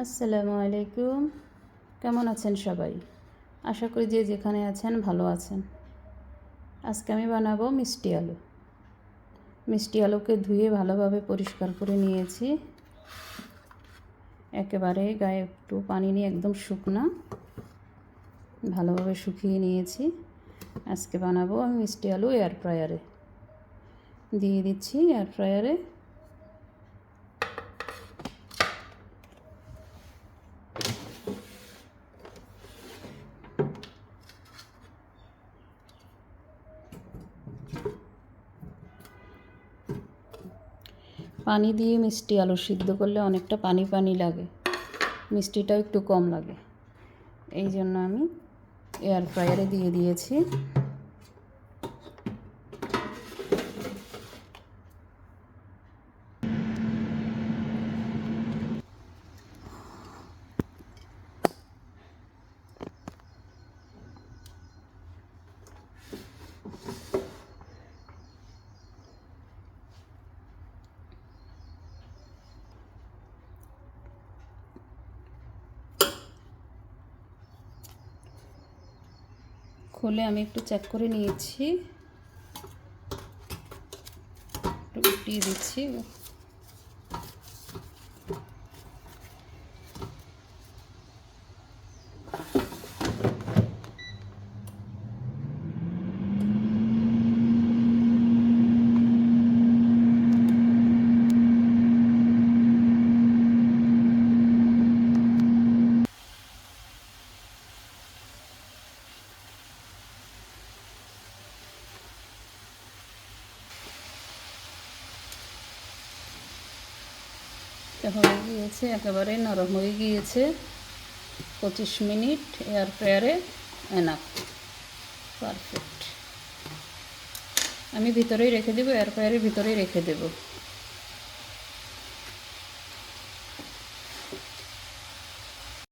আসসালামু আলাইকুম। কেমন আছেন সবাই? আশা করি যে যেখানে আছেন ভালো আছেন। আজকে আমি বানাবো মিষ্টি আলু। মিষ্টি আলুকে ধুয়ে ভালোভাবে পরিষ্কার করে নিয়েছি। একেবারে গায়ে একটু পানি নিয়ে একদম শুকনা ভালোভাবে শুকিয়ে নিয়েছি। আজকে বানাবো আমি মিষ্টি আলু এয়ার ফ্রায়ারে দিয়ে দিচ্ছি। এয়ার ফ্রায়ারে পানি দিয়ে মিষ্টি আলু সিদ্ধ করলে অনেকটা পানি পানি লাগে, মিষ্টিটাও একটু কম লাগে। এই জন্য আমি এয়ার ফ্রায়ারে দিয়ে দিয়েছি। খুলে আমি একটু চেক করে নিয়েছি, একটু উল্টিয়ে দিচ্ছি। হয়ে গিয়েছে, একেবারে নরম হয়ে গিয়েছে। 25 মিনিট এয়ার ফ্রায়ারে এনাফ, পারফেক্ট। আমি ভিতরেই রেখে দেবো, এয়ার ফ্রায়ারের ভিতরেই রেখে দেবো।